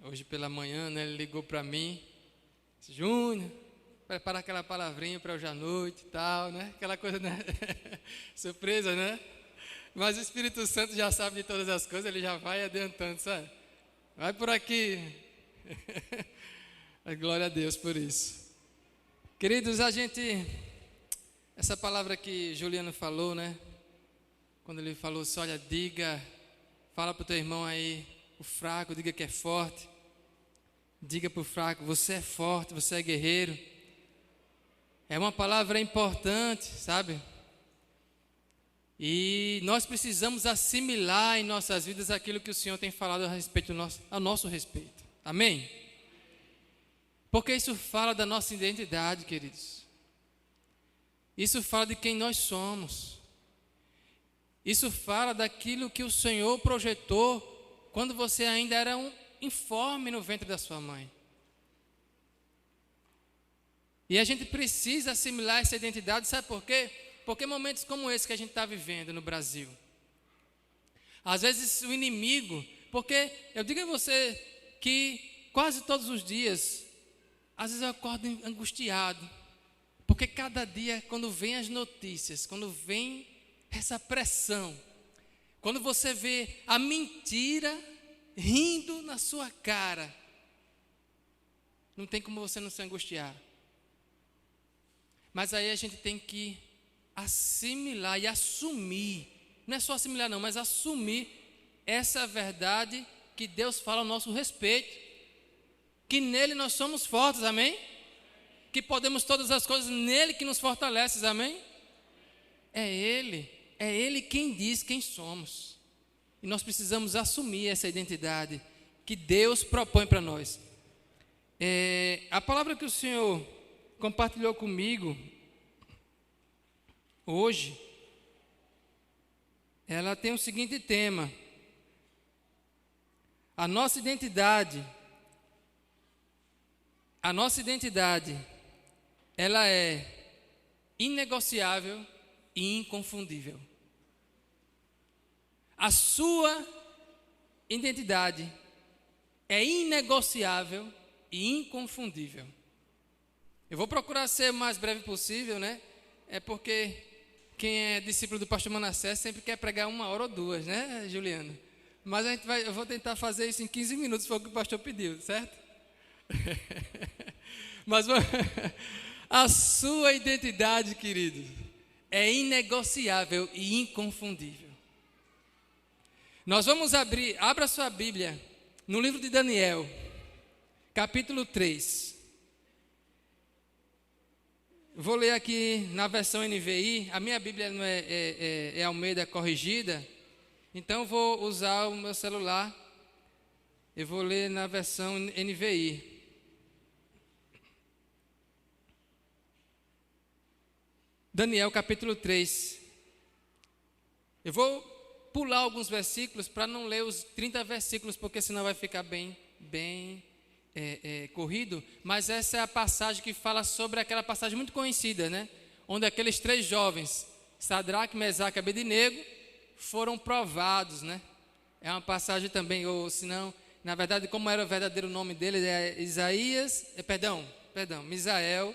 Hoje pela manhã, né, ele ligou para mim, disse, Júnior, prepara aquela palavrinha para hoje à noite e tal, né? Aquela coisa, né? Surpresa, né? Mas o Espírito Santo já sabe de todas as coisas, ele já vai adiantando, sabe? Vai por aqui. Glória a Deus por isso. Queridos, essa palavra que Juliano falou, né? Quando ele falou assim, olha, fala para o teu irmão aí, o fraco, diga que é forte. Diga para o fraco, você é forte, você é guerreiro. É uma palavra importante, sabe? E nós precisamos assimilar em nossas vidas aquilo que o Senhor tem falado a nosso respeito. Amém? Porque isso fala da nossa identidade, queridos. Isso fala de quem nós somos. Isso fala daquilo que o Senhor projetou quando você ainda era um informe no ventre da sua mãe. E a gente precisa assimilar essa identidade, sabe por quê? Porque momentos como esse que a gente está vivendo no Brasil, às vezes o inimigo, porque eu digo a você que quase todos os dias, às vezes eu acordo angustiado, porque cada dia, quando vem as notícias, quando vem essa pressão, quando você vê a mentira rindo na sua cara, não tem como você não se angustiar. Mas aí a gente tem que assimilar e assumir, não é só assimilar não, mas assumir essa verdade que Deus fala ao nosso respeito, que nele nós somos fortes, amém? Que podemos todas as coisas nele que nos fortalece, amém? É Ele quem diz quem somos. E nós precisamos assumir essa identidade que Deus propõe para nós. A palavra que o Senhor compartilhou comigo hoje, ela tem o seguinte tema: a nossa identidade, ela é inegociável e inconfundível. A sua identidade é inegociável e inconfundível. Eu vou procurar ser o mais breve possível, né? É porque quem é discípulo do pastor Manassés sempre quer pregar 1 hora ou 2, né, Juliano? Mas eu vou tentar fazer isso em 15 minutos, foi o que o pastor pediu, certo? Mas a sua identidade, querido, é inegociável e inconfundível. Nós vamos abra sua Bíblia no livro de Daniel, capítulo 3. Vou ler aqui na versão NVI, a minha Bíblia não é Almeida corrigida, então vou usar o meu celular, eu vou ler na versão NVI. Daniel capítulo 3. Eu vou pular alguns versículos para não ler os 30 versículos, porque senão vai ficar bem corrido, mas essa é a passagem que fala sobre aquela passagem muito conhecida, né? Onde aqueles 3 jovens, Sadraque, Mesaque e Abednego, foram provados, né? É uma passagem também, ou se não, na verdade, como era o verdadeiro nome deles, Misael,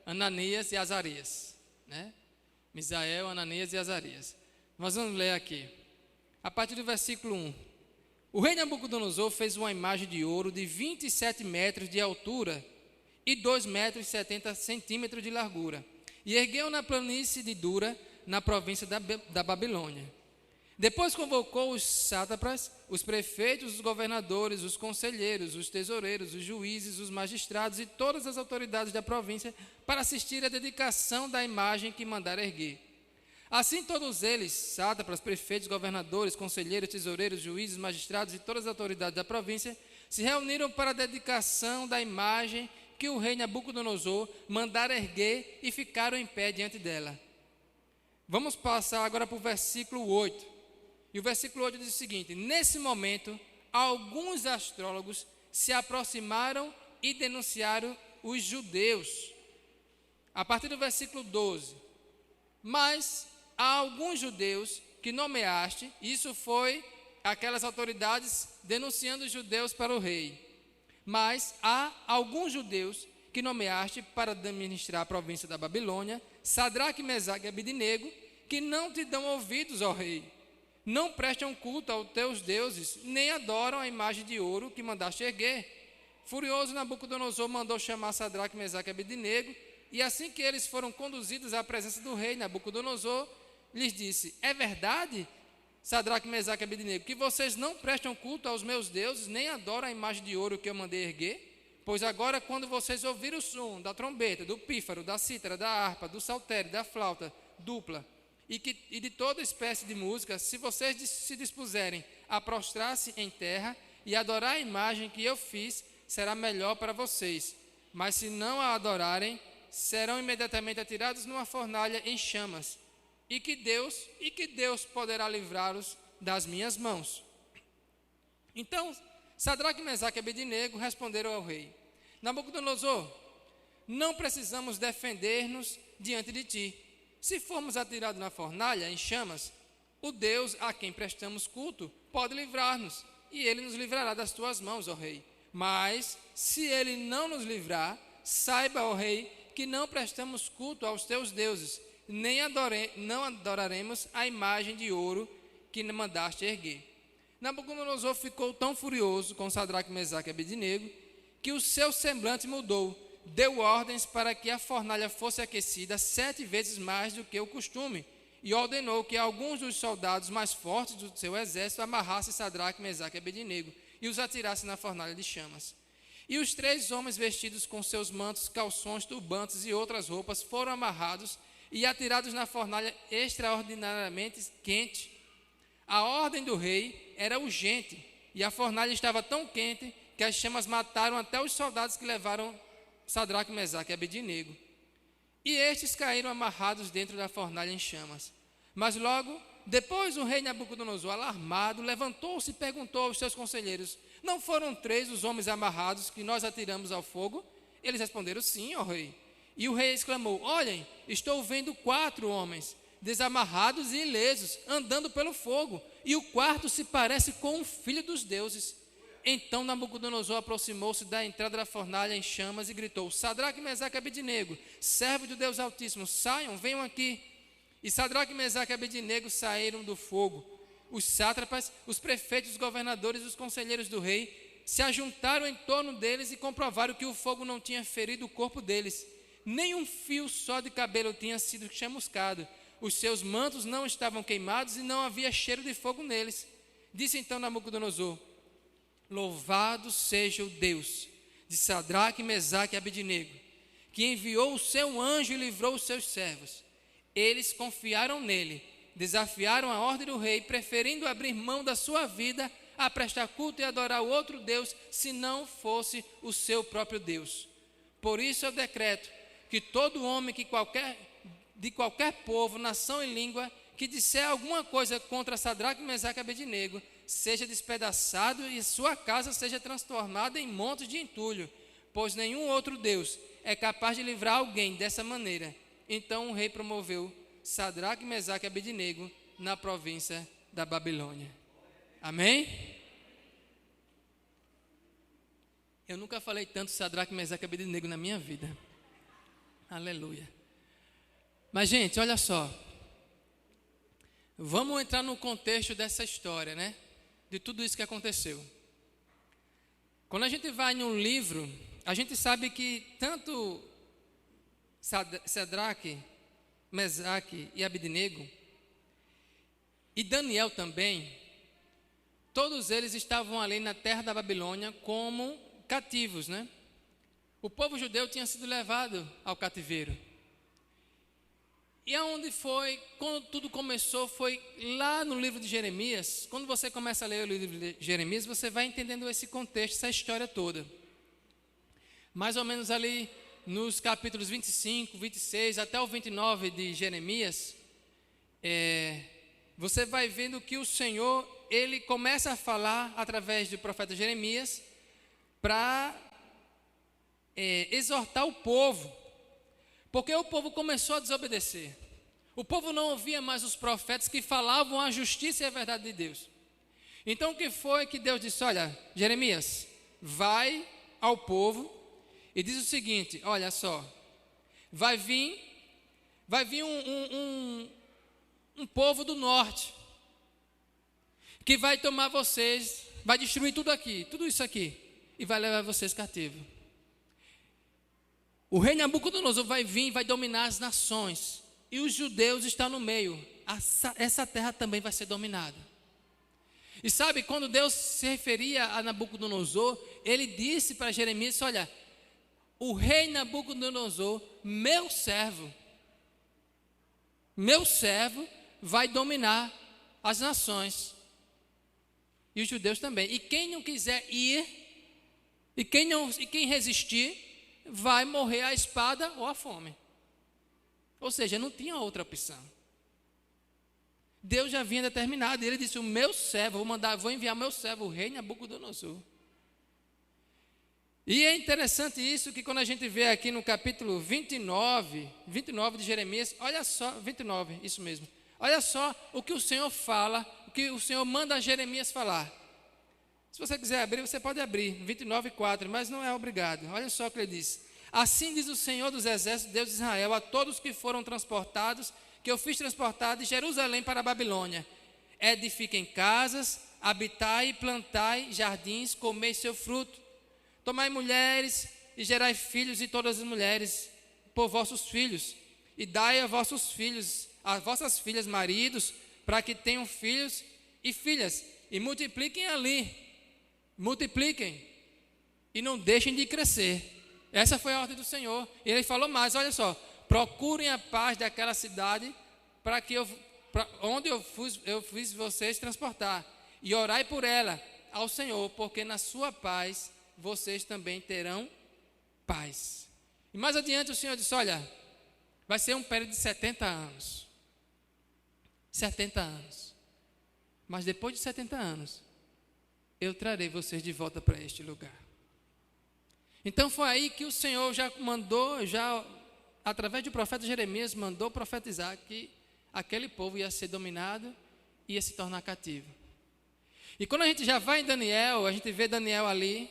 Ananias e Azarias, né? Misael, Ananias e Azarias. Nós vamos ler aqui, a partir do versículo 1. O rei Nabucodonosor fez uma imagem de ouro de 27 metros de altura e 2 metros e 70 centímetros de largura, e ergueu na planície de Dura, na província da Babilônia. Depois convocou os sátrapas, os prefeitos, os governadores, os conselheiros, os tesoureiros, os juízes, os magistrados e todas as autoridades da província para assistir à dedicação da imagem que mandara erguer. Assim todos eles, sátrapas, prefeitos, governadores, conselheiros, tesoureiros, juízes, magistrados e todas as autoridades da província, se reuniram para a dedicação da imagem que o rei Nabucodonosor mandara erguer e ficaram em pé diante dela. Vamos passar agora para o versículo 8. E o versículo 8 diz o seguinte: nesse momento, alguns astrólogos se aproximaram e denunciaram os judeus. A partir do versículo 12. Mas há alguns judeus que nomeaste, isso foi aquelas autoridades denunciando os judeus para o rei. Mas há alguns judeus que nomeaste para administrar a província da Babilônia, Sadraque, Mesaque e Abednego, que não te dão ouvidos, ó rei. Não prestam culto aos teus deuses, nem adoram a imagem de ouro que mandaste erguer. Furioso, Nabucodonosor mandou chamar Sadraque, Mesaque e Abednego, e assim que eles foram conduzidos à presença do rei, Nabucodonosor lhes disse: é verdade, Sadraque, Mesaque e Abednego, que vocês não prestam culto aos meus deuses, nem adoram a imagem de ouro que eu mandei erguer? Pois agora, quando vocês ouvirem o som da trombeta, do pífaro, da cítara, da harpa, do saltério, da flauta dupla e de toda espécie de música, se vocês se dispuserem a prostrar-se em terra e adorar a imagem que eu fiz, será melhor para vocês. Mas se não a adorarem, serão imediatamente atirados numa fornalha em chamas, e que Deus poderá livrá-los das minhas mãos. Então Sadraque, Mesaque e Abednego responderam ao rei: Nabucodonosor, não precisamos defender-nos diante de ti. Se formos atirados na fornalha em chamas, o Deus a quem prestamos culto pode livrar-nos, e ele nos livrará das tuas mãos, ó rei. Mas se ele não nos livrar, saiba, ó rei, que não prestamos culto aos teus deuses, nem não adoraremos a imagem de ouro que mandaste erguer. Nabucodonosor ficou tão furioso com Sadraque, Mesaque e Abednego que o seu semblante mudou. Deu ordens para que a fornalha fosse aquecida 7 vezes mais do que o costume, e ordenou que alguns dos soldados mais fortes do seu exército amarrassem Sadraque, Mesaque e Abednego e os atirassem na fornalha de chamas. E os 3 homens vestidos com seus mantos, calções, turbantes e outras roupas foram amarrados e atirados na fornalha extraordinariamente quente. A ordem do rei era urgente, e a fornalha estava tão quente que as chamas mataram até os soldados que levaram Sadraque, Mesaque e Abednego. E estes caíram amarrados dentro da fornalha em chamas. Mas logo depois o rei Nabucodonosor, alarmado, levantou-se e perguntou aos seus conselheiros: não foram 3 os homens amarrados que nós atiramos ao fogo? Eles responderam: sim, ó rei. E o rei exclamou: olhem, estou vendo 4 homens desamarrados e ilesos, andando pelo fogo, e o quarto se parece com um filho dos deuses. Então Nabucodonosor aproximou-se da entrada da fornalha em chamas e gritou: Sadraque, Mesaque e Abednego, servos do Deus Altíssimo, saiam, venham aqui. E Sadraque, Mesaque e Abednego saíram do fogo. Os sátrapas, os prefeitos, os governadores e os conselheiros do rei se ajuntaram em torno deles e comprovaram que o fogo não tinha ferido o corpo deles. Nem um fio só de cabelo tinha sido chamuscado. Os seus mantos não estavam queimados e não havia cheiro de fogo neles. Disse então Nabucodonosor: louvado seja o Deus de Sadraque, Mesaque e Abednego, que enviou o seu anjo e livrou os seus servos. Eles confiaram nele, desafiaram a ordem do rei, preferindo abrir mão da sua vida a prestar culto e adorar o outro Deus, se não fosse o seu próprio Deus. Por isso eu decreto que todo homem de qualquer povo, nação e língua, que disser alguma coisa contra Sadraque, Mesaque e Abednego, seja despedaçado e sua casa seja transformada em montes de entulho, pois nenhum outro Deus é capaz de livrar alguém dessa maneira. Então o rei promoveu Sadraque, Mesaque e Abednego na província da Babilônia. Amém? Eu nunca falei tanto Sadraque, Mesaque e Abednego na minha vida. Aleluia. Mas gente, olha só. Vamos entrar no contexto dessa história, né? De tudo isso que aconteceu. Quando a gente vai num livro, a gente sabe que tanto Sadraque, Mesaque e Abednego, e Daniel também, todos eles estavam ali na terra da Babilônia como cativos, né? O povo judeu tinha sido levado ao cativeiro. E aonde foi, quando tudo começou, foi lá no livro de Jeremias. Quando você começa a ler o livro de Jeremias, você vai entendendo esse contexto, essa história toda. Mais ou menos ali nos capítulos 25, 26 até o 29 de Jeremias, você vai vendo que o Senhor, ele começa a falar através do profeta Jeremias para exortar o povo. Porque o povo começou a desobedecer. O povo não ouvia mais os profetas que falavam a justiça e a verdade de Deus. Então o que foi que Deus disse? Olha, Jeremias, vai ao povo e diz o seguinte: olha só, vai vir um povo do norte que vai tomar vocês, vai destruir tudo aqui, tudo isso aqui, e vai levar vocês cativos. O rei Nabucodonosor vai vir e vai dominar as nações, e os judeus estão no meio. Essa terra também vai ser dominada. E sabe, quando Deus se referia a Nabucodonosor, ele disse para Jeremias: olha, o rei Nabucodonosor, meu servo vai dominar as nações, e os judeus também. E quem não quiser ir, e quem resistir, vai morrer à espada ou à fome. Ou seja, não tinha outra opção. Deus já havia determinado, e ele disse: o meu servo, vou enviar meu servo, o rei Nabucodonosor. E é interessante isso, que quando a gente vê aqui no capítulo 29 de Jeremias, olha só, 29, isso mesmo. Olha só o que o Senhor fala, o que o Senhor manda a Jeremias falar. Se você quiser abrir, você pode abrir, 29:4, mas não é obrigado. Olha só o que ele diz: assim diz o Senhor dos exércitos, Deus de Israel, a todos que foram transportados, que eu fiz transportar de Jerusalém para a Babilônia: edifiquem casas, habitai e plantai jardins, comei seu fruto, tomai mulheres e gerai filhos, e todas as mulheres por vossos filhos, e dai a vossos filhos, a vossas filhas maridos, para que tenham filhos e filhas, e multipliquem ali, multipliquem, e não deixem de crescer. Essa foi a ordem do Senhor. E ele falou mais, olha só: procurem a paz daquela cidade, onde eu fiz vocês transportar, e orai por ela ao Senhor, porque na sua paz vocês também terão paz. E mais adiante o Senhor disse: olha, vai ser um período de 70 anos. 70 anos. Mas depois de 70 anos, eu trarei vocês de volta para este lugar. Então foi aí que o Senhor já mandou, através do profeta Jeremias, mandou profetizar que aquele povo ia ser dominado, ia se tornar cativo. E quando a gente já vai em Daniel, a gente vê Daniel ali,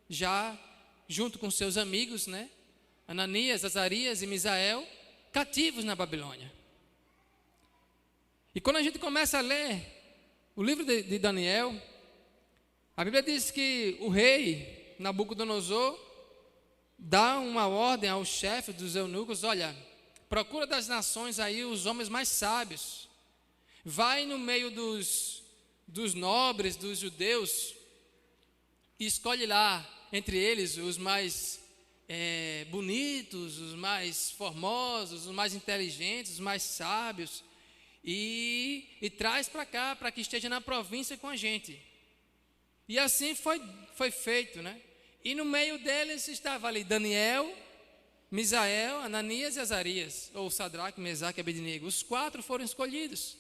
já junto com seus amigos, né? Ananias, Azarias e Misael, cativos na Babilônia. E quando a gente começa a ler o livro de Daniel, a Bíblia diz que o rei Nabucodonosor dá uma ordem ao chefe dos eunucos: olha, procura das nações aí os homens mais sábios, vai no meio dos nobres, dos judeus, e escolhe lá entre eles os mais bonitos, os mais formosos, os mais inteligentes, os mais sábios, e traz para cá, para que esteja na província com a gente. E assim foi feito, né? E no meio deles estava ali Daniel, Misael, Ananias e Azarias, ou Sadraque, Mesaque e Abednego. Os 4 foram escolhidos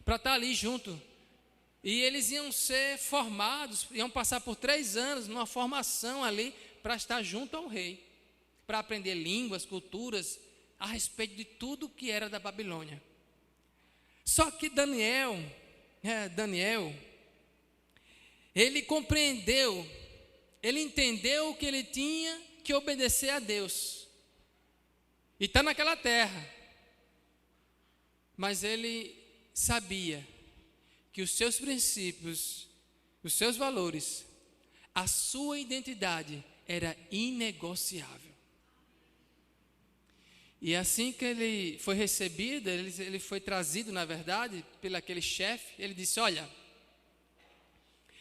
para estar ali junto. E eles iam ser formados, iam passar por 3 anos numa formação ali, para estar junto ao rei, para aprender línguas, culturas, a respeito de tudo que era da Babilônia. Só que Daniel, ele compreendeu, ele entendeu que ele tinha que obedecer a Deus, e está naquela terra, mas ele sabia que os seus princípios, os seus valores, a sua identidade era inegociável. E assim que ele foi recebido, ele foi trazido, na verdade, pelo aquele chefe. Ele disse: olha,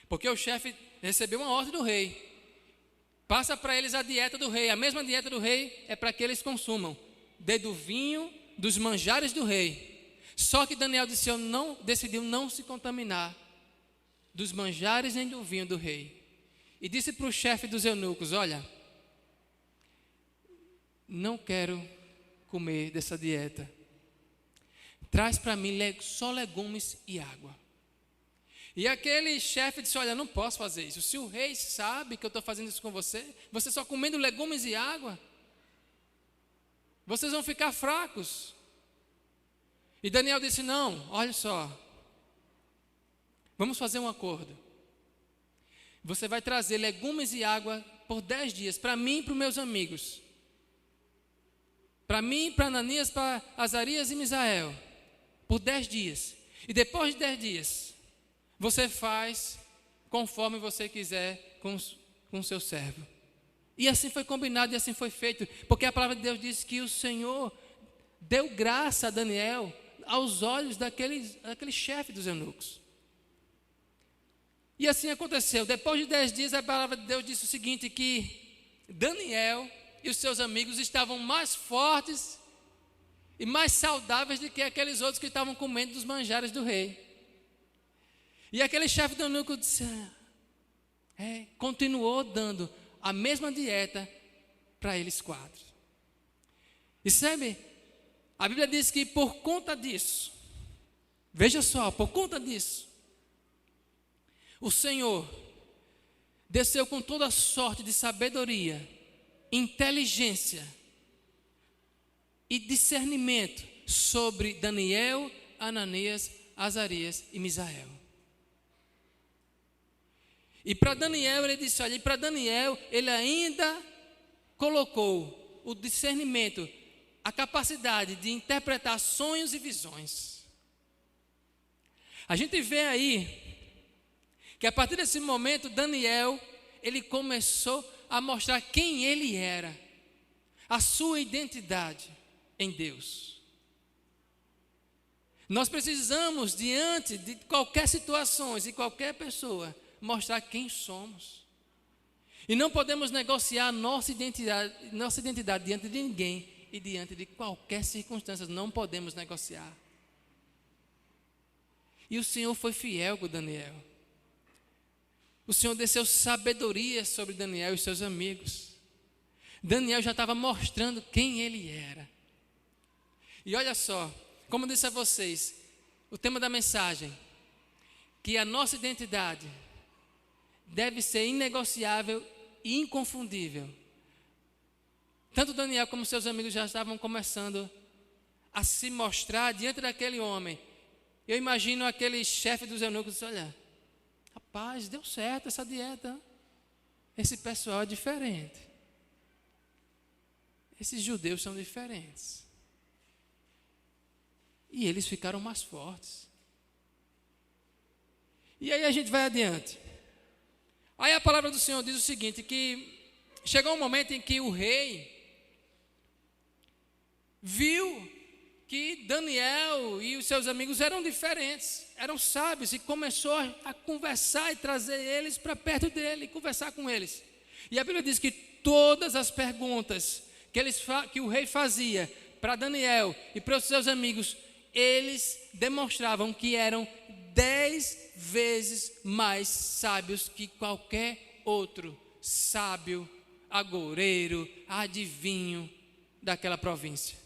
porque o chefe recebeu uma ordem do rei, passa para eles a dieta do rei. A mesma dieta do rei é para que eles consumam do vinho, dos manjares do rei. Só que Daniel decidiu não se contaminar dos manjares nem do vinho do rei. E disse para o chefe dos eunucos: olha, não quero comer dessa dieta. Traz para mim só legumes e água. E aquele chefe disse: olha, não posso fazer isso. Se o rei sabe que eu estou fazendo isso com você só comendo legumes e água, vocês vão ficar fracos. E Daniel disse: não, olha só, vamos fazer um acordo. Você vai trazer legumes e água por 10 dias, para mim e para os meus amigos. Para mim, para Ananias, para Azarias e Misael. Por 10 dias. E depois de 10 dias, você faz conforme você quiser com o seu servo. E assim foi combinado e assim foi feito. Porque a palavra de Deus diz que o Senhor deu graça a Daniel aos olhos daquele chefe dos eunucos. E assim aconteceu. Depois de 10 dias, a palavra de Deus disse o seguinte, que Daniel e os seus amigos estavam mais fortes e mais saudáveis do que aqueles outros que estavam comendo dos manjares do rei. E aquele chefe do eunuco disse, continuou dando a mesma dieta para eles 4. E sabe, a Bíblia diz que por conta disso, veja só, por conta disso, o Senhor desceu com toda sorte de sabedoria, inteligência e discernimento sobre Daniel, Ananias, Azarias e Misael. E para Daniel, ele disse, olha, e para Daniel, ele ainda colocou o discernimento, a capacidade de interpretar sonhos e visões. A gente vê aí que a partir desse momento, Daniel, ele começou a mostrar quem ele era, a sua identidade em Deus. Nós precisamos, diante de qualquer situação e qualquer pessoa, mostrar quem somos. E não podemos negociar nossa identidade diante de ninguém e diante de qualquer circunstância. Não podemos negociar. E o Senhor foi fiel com Daniel. O Senhor desceu sabedoria sobre Daniel e seus amigos. Daniel já estava mostrando quem ele era. E olha só, como eu disse a vocês, o tema da mensagem, que a nossa identidade deve ser inegociável e inconfundível. Tanto Daniel como seus amigos já estavam começando a se mostrar diante daquele homem. Eu imagino aquele chefe dos eunucos disse, olha, rapaz, deu certo essa dieta. Esse pessoal é diferente. Esses judeus são diferentes. E eles ficaram mais fortes. E aí a gente vai adiante. Aí a palavra do Senhor diz o seguinte, que chegou um momento em que o rei viu que Daniel e os seus amigos eram diferentes, eram sábios, e começou a conversar e trazer eles para perto dele, conversar com eles. E a Bíblia diz que todas as perguntas que o rei fazia para Daniel e para os seus amigos, eles demonstravam que eram 10 vezes mais sábios que qualquer outro sábio, agoureiro, adivinho daquela província.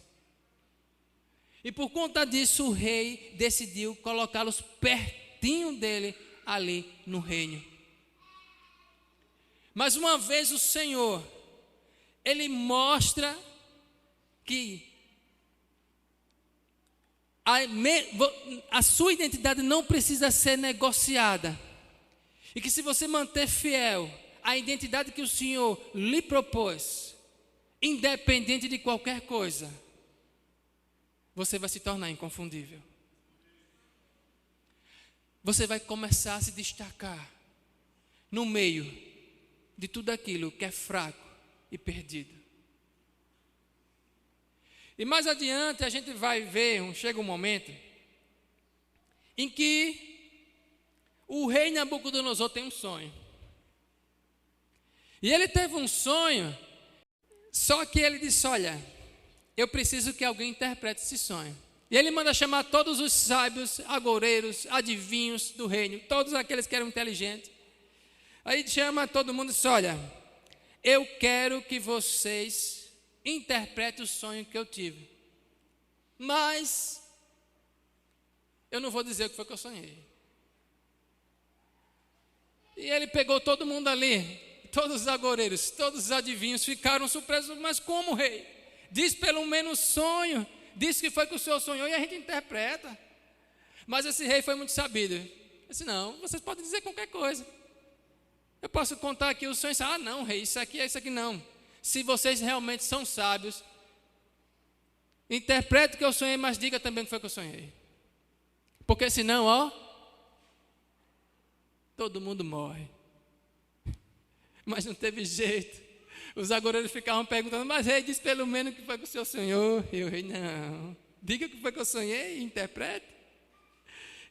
E por conta disso o rei decidiu colocá-los pertinho dele ali no reino. Mas uma vez o Senhor, ele mostra que a sua identidade não precisa ser negociada. E que se você manter fiel à identidade que o Senhor lhe propôs, independente de qualquer coisa, você vai se tornar inconfundível. Você vai começar a se destacar no meio de tudo aquilo que é fraco e perdido. E mais adiante a gente vai ver, chega um momento em que o rei Nabucodonosor tem um sonho. E ele teve um sonho, só que ele disse, olha, eu preciso que alguém interprete esse sonho. E ele manda chamar todos os sábios, agoureiros, adivinhos do reino, todos aqueles que eram inteligentes. Aí chama todo mundo e diz, olha, eu quero que vocês interpretem o sonho que eu tive. Mas eu não vou dizer o que foi que eu sonhei. E ele pegou todo mundo ali, todos os agoureiros, todos os adivinhos, ficaram surpresos, mas como, rei? Diz pelo menos sonho, diz que foi que o senhor sonhou e a gente interpreta. Mas esse rei foi muito sabido. Ele disse, não, vocês podem dizer qualquer coisa. Eu posso contar aqui os sonhos. Ah, não, rei, isso aqui é isso aqui, não. Se vocês realmente são sábios, interprete o que eu sonhei, mas diga também o que foi que eu sonhei. Porque senão, ó, todo mundo morre. Mas não teve jeito. Os agoureiros ficavam perguntando, mas rei, diz pelo menos o que foi que o senhor sonhou. E o rei, não, diga o que foi que eu sonhei e interprete.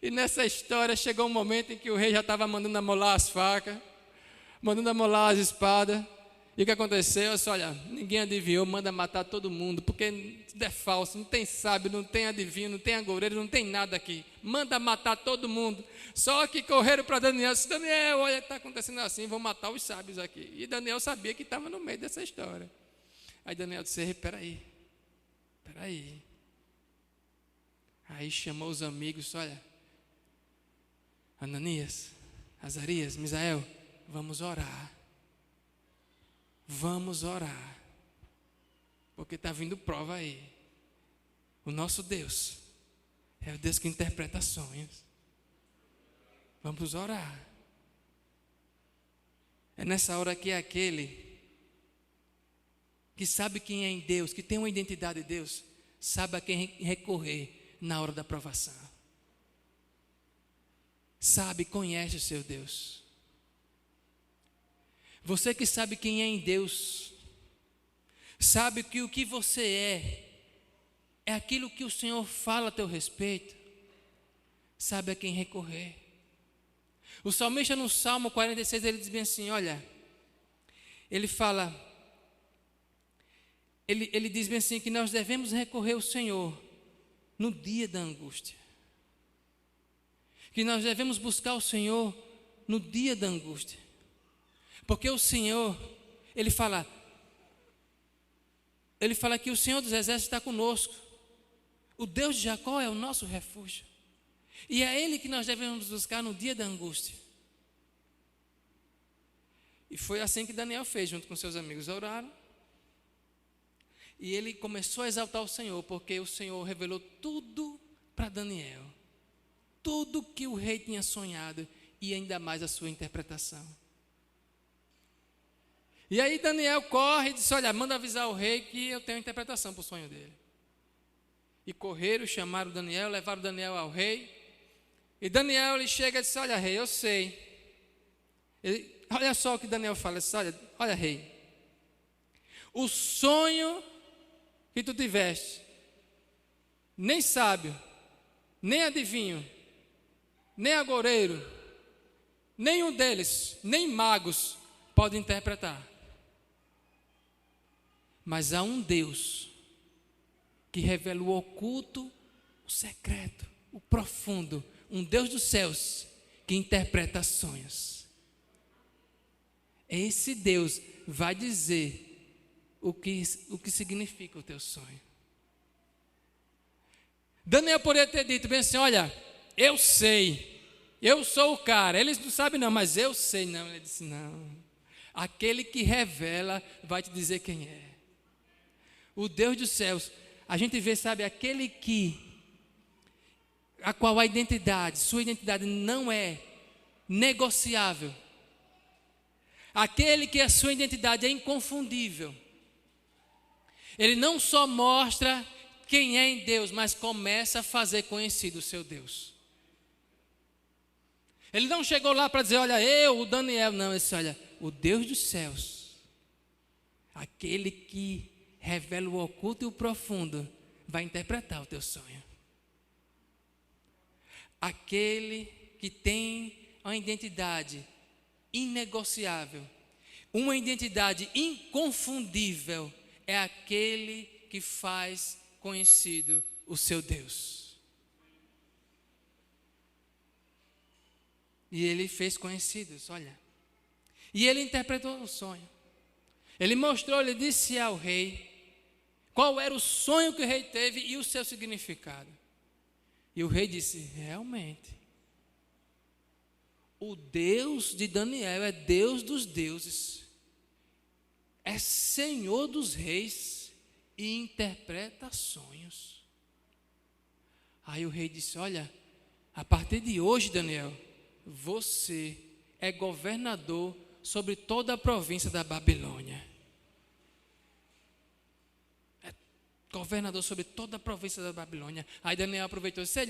E nessa história chegou um momento em que o rei já estava mandando amolar as facas, mandando amolar as espadas. E o que aconteceu? Eu disse, olha, ninguém adivinhou, manda matar todo mundo, porque é falso, não tem sábio, não tem adivinho, não tem agoureiro, não tem nada aqui. Manda matar todo mundo. Só que correram para Daniel, disse, Daniel, olha, está acontecendo assim, vão matar os sábios aqui. E Daniel sabia que estava no meio dessa história. Aí Daniel disse, peraí. Aí chamou os amigos, olha, Ananias, Azarias, Misael, vamos orar. Vamos orar, porque está vindo prova aí. O nosso Deus é o Deus que interpreta sonhos. Vamos orar. É nessa hora que é aquele que sabe quem é em Deus, que tem uma identidade de Deus, sabe a quem recorrer na hora da provação. Sabe, conhece o seu Deus. Você que sabe quem é em Deus, sabe que o que você é aquilo que o Senhor fala a teu respeito, sabe a quem recorrer. O salmista no Salmo 46, ele diz bem assim, olha, ele fala, ele diz bem assim, que nós devemos recorrer ao Senhor no dia da angústia. Que nós devemos buscar o Senhor no dia da angústia. Porque o Senhor, ele fala que o Senhor dos Exércitos está conosco. O Deus de Jacó é o nosso refúgio. E é Ele que nós devemos buscar no dia da angústia. E foi assim que Daniel fez, junto com seus amigos, oraram. E ele começou a exaltar o Senhor, porque o Senhor revelou tudo para Daniel. Tudo que o rei tinha sonhado e ainda mais a sua interpretação. E aí Daniel corre e disse, olha, manda avisar o rei que eu tenho interpretação para o sonho dele. E correram, chamaram Daniel, levaram Daniel ao rei. E Daniel ele chega e disse, olha rei, eu sei. Olha só o que Daniel fala, disse, olha rei, o sonho que tu tiveste, nem sábio, nem adivinho, nem agoureiro, nenhum deles, nem magos pode interpretar. Mas há um Deus que revela o oculto, o secreto, o profundo, um Deus dos céus que interpreta sonhos. Esse Deus vai dizer o que significa o teu sonho. Daniel poderia ter dito bem assim, olha, eu sei, eu sou o cara, eles não sabem não, mas eu sei. Não, ele disse não, aquele que revela vai te dizer quem é. O Deus dos céus, a gente vê, sabe, aquele a qual a identidade, sua identidade não é negociável. Aquele que a sua identidade é inconfundível. Ele não só mostra quem é em Deus, mas começa a fazer conhecido o seu Deus. Ele não chegou lá para dizer, olha, eu, o Daniel, não, ele disse, olha, o Deus dos céus, aquele que revela o oculto e o profundo, vai interpretar o teu sonho. Aquele que tem uma identidade inegociável, uma identidade inconfundível, é aquele que faz conhecido o seu Deus. E ele fez conhecidos, olha. E ele interpretou o sonho. Ele mostrou, ele disse ao rei qual era o sonho que o rei teve e o seu significado. E o rei disse, realmente, o Deus de Daniel é Deus dos deuses, é Senhor dos reis e interpreta sonhos. Aí o rei disse, olha, a partir de hoje, Daniel, você é governador sobre toda a província da Babilônia. Governador sobre toda a província da Babilônia. Aí Daniel aproveitou e disse: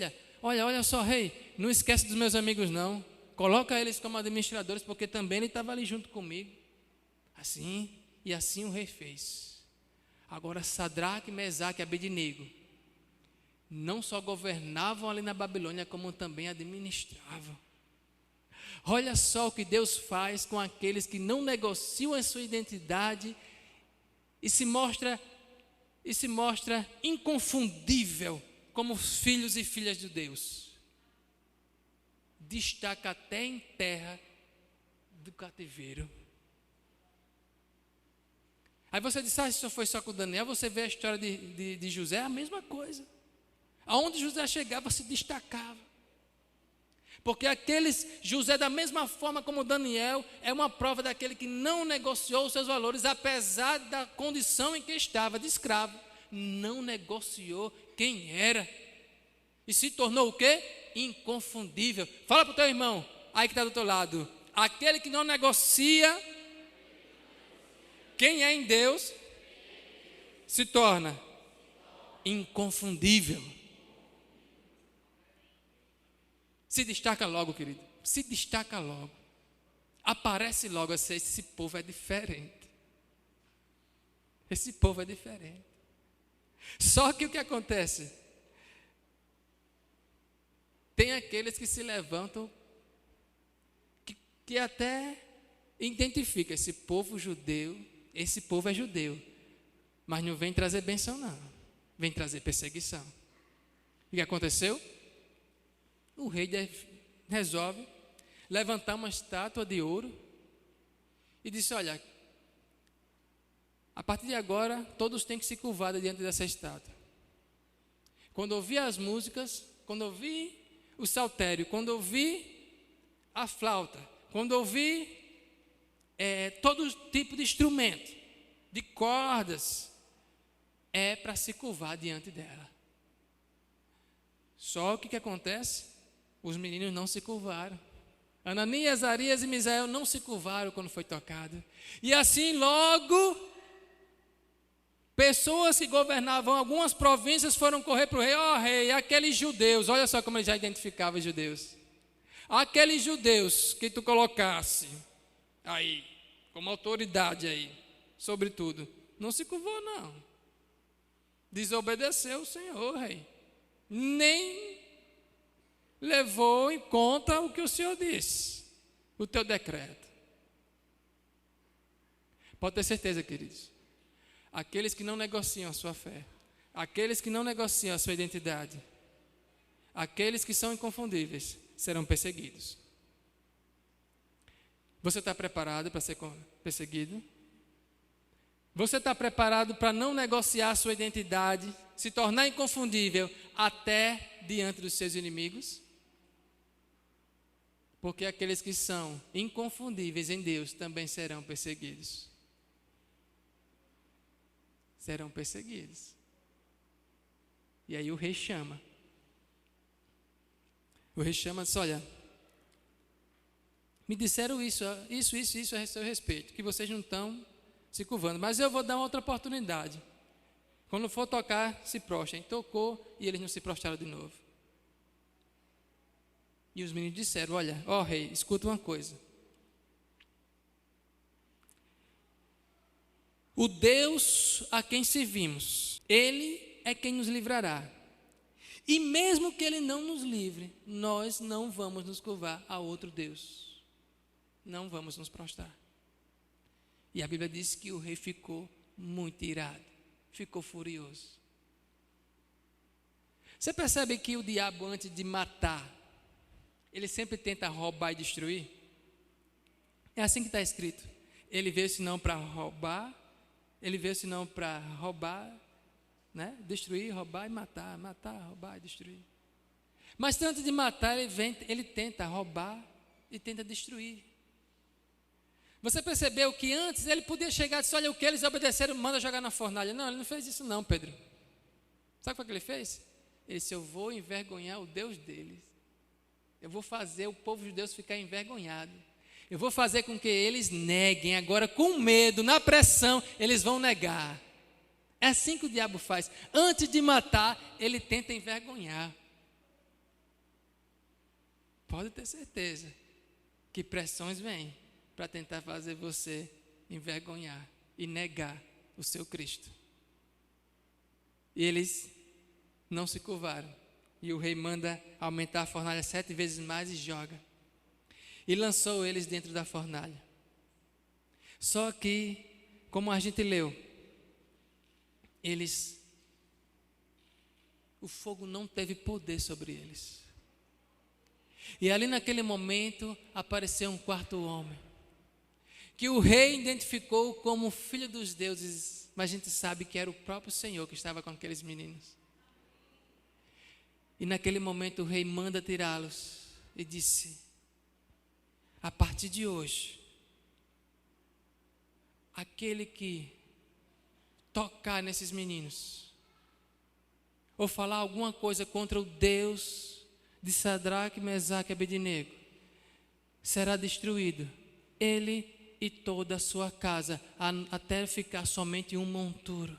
olha só, rei, não esquece dos meus amigos não. Coloca eles como administradores, porque também ele estava ali junto comigo. Assim o rei fez. Agora Sadraque, Mesaque e Abednego não só governavam ali na Babilônia, como também administravam. Olha só o que Deus faz com aqueles que não negociam a sua identidade e se mostra inconfundível como filhos e filhas de Deus. Destaca até em terra do cativeiro. Aí você diz: isso foi só com Daniel. Você vê a história de José, a mesma coisa. Aonde José chegava, se destacava. Porque José, da mesma forma como Daniel, é uma prova daquele que não negociou os seus valores, apesar da condição em que estava, de escravo. Não negociou quem era. E se tornou o quê? Inconfundível. Fala para o teu irmão, aí que está do teu lado: aquele que não negocia quem é em Deus, se torna inconfundível. Se destaca logo, querido. Se destaca logo. Aparece logo. Esse povo é diferente. Esse povo é diferente. Só que o que acontece? Tem aqueles que se levantam, que até identificam: esse povo judeu, esse povo é judeu. Mas não vem trazer bênção, não. Vem trazer perseguição. O que aconteceu? O rei resolve levantar uma estátua de ouro e disse: olha, a partir de agora todos têm que se curvar diante dessa estátua. Quando ouvir as músicas, quando ouvir o saltério, quando ouvir a flauta, quando ouvir todo tipo de instrumento, de cordas, é para se curvar diante dela. Só que o que acontece? Os meninos não se curvaram. Ananias, Azarias e Misael não se curvaram quando foi tocado. E assim logo, pessoas que governavam algumas províncias foram correr para o rei: rei, aqueles judeus, olha só como ele já identificava os judeus. Aqueles judeus que tu colocasse aí, como autoridade aí, sobre tudo, não se curvou não. Desobedeceu o Senhor, rei. Nem levou em conta o que o Senhor disse, o teu decreto. Pode ter certeza, queridos, aqueles que não negociam a sua fé, aqueles que não negociam a sua identidade, aqueles que são inconfundíveis, serão perseguidos. Você está preparado para ser perseguido? Você está preparado para não negociar a sua identidade, se tornar inconfundível até diante dos seus inimigos? Porque aqueles que são inconfundíveis em Deus também serão perseguidos. Serão perseguidos. E aí o rei chama. O rei chama e diz: olha, me disseram isso a seu respeito, que vocês não estão se curvando, mas eu vou dar uma outra oportunidade. Quando for tocar, se prostrem. Tocou e eles não se prostraram de novo. E os meninos disseram: olha, rei, escuta uma coisa. O Deus a quem servimos, Ele é quem nos livrará. E mesmo que Ele não nos livre, nós não vamos nos curvar a outro Deus. Não vamos nos prostrar. E a Bíblia diz que o rei ficou muito irado, ficou furioso. Você percebe que o diabo, antes de matar, ele sempre tenta roubar e destruir? É assim que está escrito. Ele veio senão para roubar, né? Destruir, roubar e matar, roubar e destruir. Mas antes de matar, ele tenta roubar e tenta destruir. Você percebeu que antes ele podia chegar e dizer: olha, o que eles obedeceram, manda jogar na fornalha. Não, ele não fez isso não, Pedro. Sabe o que ele fez? Ele disse: eu vou envergonhar o Deus deles. Eu vou fazer o povo judeu ficar envergonhado. Eu vou fazer com que eles neguem. Agora, com medo, na pressão, eles vão negar. É assim que o diabo faz. Antes de matar, ele tenta envergonhar. Pode ter certeza que pressões vêm para tentar fazer você envergonhar e negar o seu Cristo. E eles não se curvaram. E o rei manda aumentar a fornalha 7 vezes mais e joga. E lançou eles dentro da fornalha. Só que, como a gente leu, o fogo não teve poder sobre eles. E ali naquele momento apareceu um quarto homem, que o rei identificou como filho dos deuses, mas a gente sabe que era o próprio Senhor que estava com aqueles meninos. E naquele momento o rei manda tirá-los e disse: a partir de hoje, aquele que tocar nesses meninos, ou falar alguma coisa contra o Deus de Sadraque, Mesaque e Abednego, será destruído, ele e toda a sua casa, até ficar somente um monturo.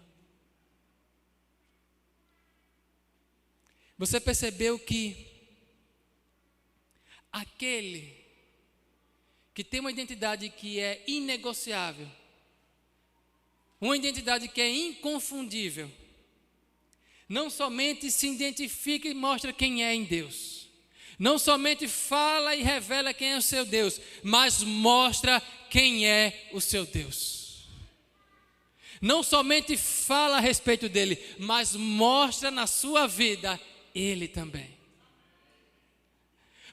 Você percebeu que aquele que tem uma identidade que é inegociável, uma identidade que é inconfundível, não somente se identifica e mostra quem é em Deus, não somente fala e revela quem é o seu Deus, mas mostra quem é o seu Deus. Não somente fala a respeito dele, mas mostra na sua vida ele também.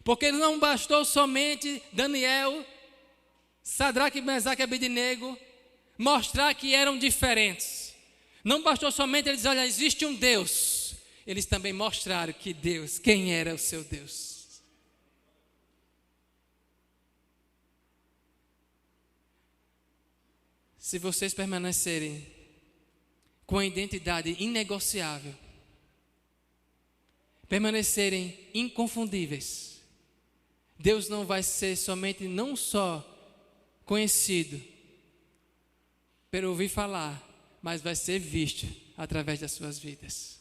Porque não bastou somente Daniel, Sadraque, Mesaque e Abednego mostrar que eram diferentes. Não bastou somente eles dizer: olha, existe um Deus. Eles também mostraram que Deus, quem era o seu Deus. Se vocês permanecerem com a identidade inegociável, permanecerem inconfundíveis, Deus não vai ser somente, não só conhecido por ouvir falar, mas vai ser visto através das suas vidas.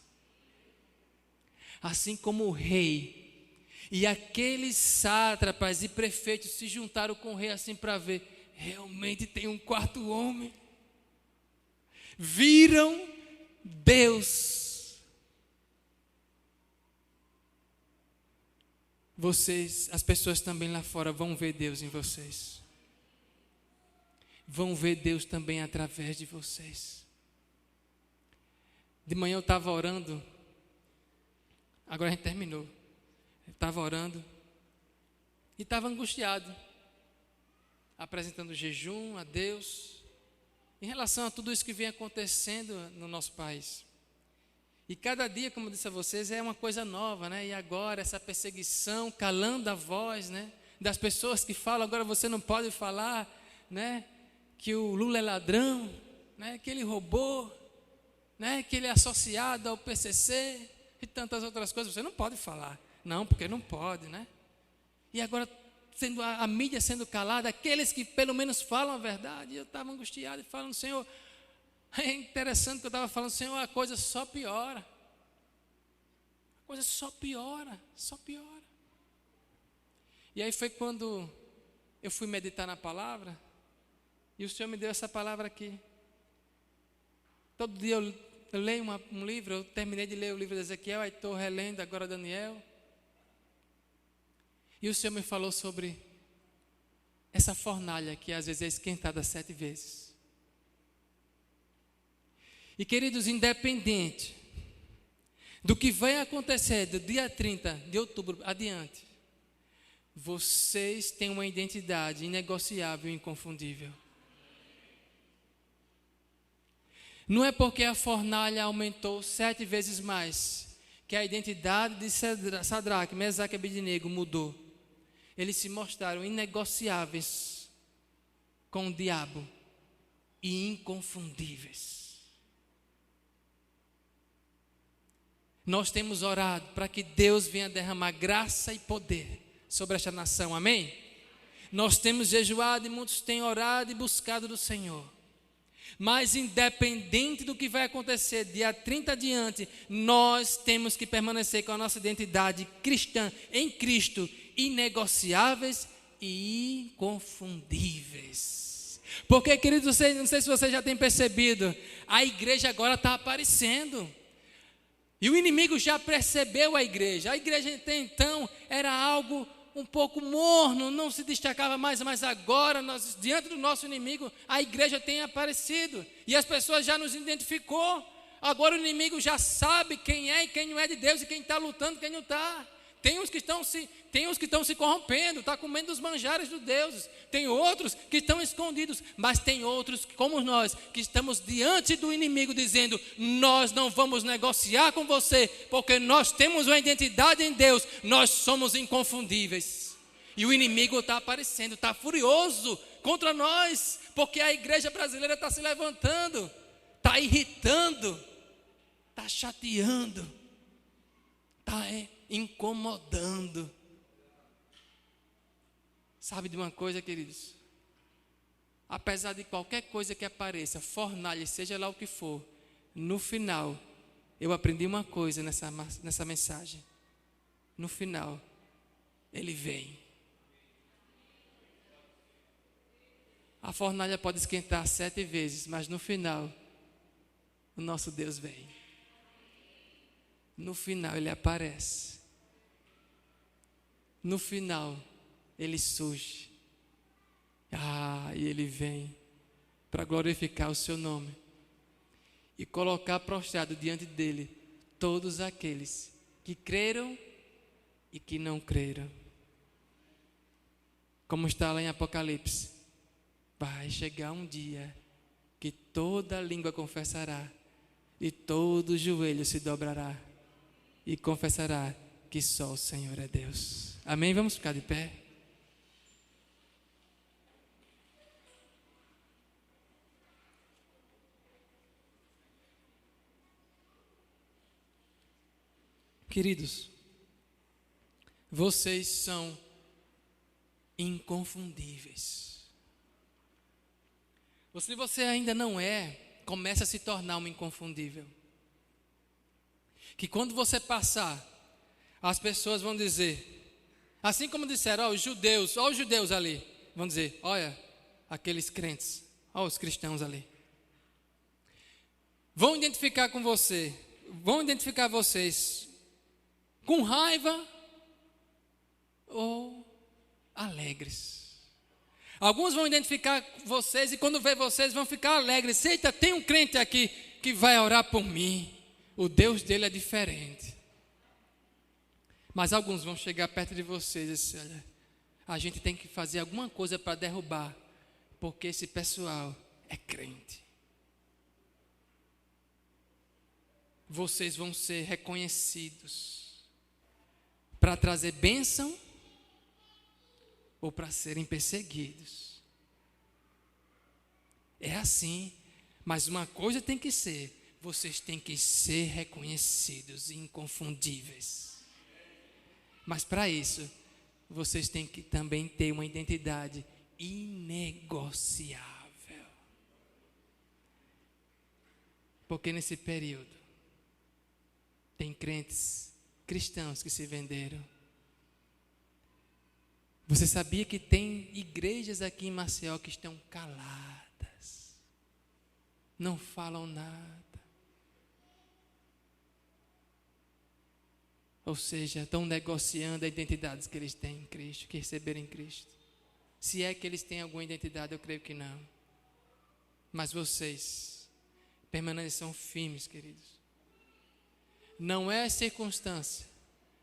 Assim como o rei e aqueles sátrapas e prefeitos se juntaram com o rei assim para ver, realmente tem um quarto homem. Viram Deus. Vocês, as pessoas também lá fora vão ver Deus em vocês. Vão ver Deus também através de vocês. De manhã eu estava orando, agora a gente terminou. Eu estava orando e estava angustiado, apresentando jejum a Deus, em relação a tudo isso que vem acontecendo no nosso país. E cada dia, como eu disse a vocês, é uma coisa nova, né? E agora essa perseguição, calando a voz, né? Das pessoas que falam, agora você não pode falar, né? Que o Lula é ladrão, né? Que ele roubou, né? Que ele é associado ao PCC e tantas outras coisas. Você não pode falar, não, porque não pode, né? E agora, sendo a mídia sendo calada, aqueles que pelo menos falam a verdade, eu estava angustiado e falando: Senhor, é interessante que eu estava falando, Senhor, a coisa só piora. A coisa só piora, só piora. E aí foi quando eu fui meditar na palavra, e o Senhor me deu essa palavra aqui. Todo dia eu leio um livro, eu terminei de ler o livro de Ezequiel, aí estou relendo agora Daniel. E o Senhor me falou sobre essa fornalha que às vezes é esquentada 7 vezes. E queridos, independente do que vai acontecer do dia 30 de outubro adiante, vocês têm uma identidade inegociável e inconfundível. Não é porque a fornalha aumentou 7 vezes mais que a identidade de Sadraque, Mesaque e Abednego mudou. Eles se mostraram inegociáveis com o diabo e inconfundíveis. Nós temos orado para que Deus venha derramar graça e poder sobre esta nação, amém? Nós temos jejuado e muitos têm orado e buscado do Senhor. Mas independente do que vai acontecer, dia 30 adiante, nós temos que permanecer com a nossa identidade cristã em Cristo, inegociáveis e inconfundíveis. Porque, queridos, não sei se você já tem percebido, a igreja agora está aparecendo. E o inimigo já percebeu a igreja. A igreja até então era algo um pouco morno, não se destacava mais, mas agora, nós, diante do nosso inimigo, a igreja tem aparecido, e as pessoas já nos identificou. Agora o inimigo já sabe quem é e quem não é de Deus, e quem está lutando e quem não está. Tem uns que estão se corrompendo, está comendo os manjares dos deuses. Tem outros que estão escondidos, mas tem outros, como nós, que estamos diante do inimigo dizendo: nós não vamos negociar com você, porque nós temos uma identidade em Deus, nós somos inconfundíveis. E o inimigo está aparecendo, está furioso contra nós, porque a igreja brasileira está se levantando, está irritando, está chateando, está incomodando. Sabe de uma coisa, queridos? Apesar de qualquer coisa que apareça, fornalha, seja lá o que for, no final, eu aprendi uma coisa nessa mensagem. No final, Ele vem. A fornalha pode esquentar 7 vezes, mas no final, o nosso Deus vem. No final, Ele aparece. No final, Ele surge. E Ele vem para glorificar o seu nome e colocar prostrado diante dEle todos aqueles que creram e que não creram. Como está lá em Apocalipse, vai chegar um dia que toda língua confessará e todo joelho se dobrará e confessará que só o Senhor é Deus. Amém? Vamos ficar de pé. Queridos, vocês são inconfundíveis. Se você ainda não é, comece a se tornar um inconfundível. Que quando você passar, as pessoas vão dizer, assim como disseram, olha os judeus ali, vão dizer, olha, aqueles crentes, olha os cristãos ali. Vão identificar com você, vão identificar vocês com raiva ou alegres. Alguns vão identificar vocês e quando vê vocês vão ficar alegres. Eita, tem um crente aqui que vai orar por mim. O Deus dele é diferente. Mas alguns vão chegar perto de vocês e dizer, olha, a gente tem que fazer alguma coisa para derrubar, porque esse pessoal é crente. Vocês vão ser reconhecidos para trazer bênção ou para serem perseguidos. É assim, mas uma coisa tem que ser, vocês têm que ser reconhecidos e inconfundíveis. Mas para isso, vocês têm que também ter uma identidade inegociável. Porque nesse período, tem crentes cristãos que se venderam. Você sabia que tem igrejas aqui em Maceió que estão caladas, não falam nada. Ou seja, estão negociando a identidade que eles têm em Cristo, que receberam em Cristo. Se é que eles têm alguma identidade, eu creio que não. Mas vocês permaneçam firmes, queridos. Não é circunstância,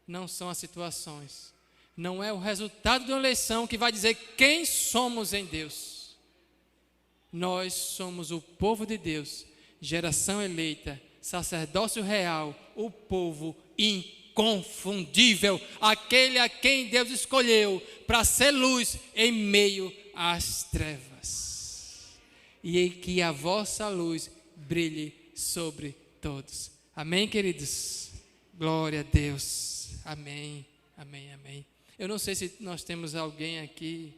não são as situações, não é o resultado de uma eleição que vai dizer quem somos em Deus. Nós somos o povo de Deus, geração eleita, sacerdócio real, o povo inconfundível, aquele a quem Deus escolheu para ser luz em meio às trevas. E que a vossa luz brilhe sobre todos. Amém, queridos? Glória a Deus. Amém, amém, amém. Eu não sei se nós temos alguém aqui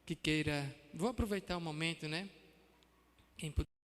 que queira. Vou aproveitar o momento, né? Quem puder.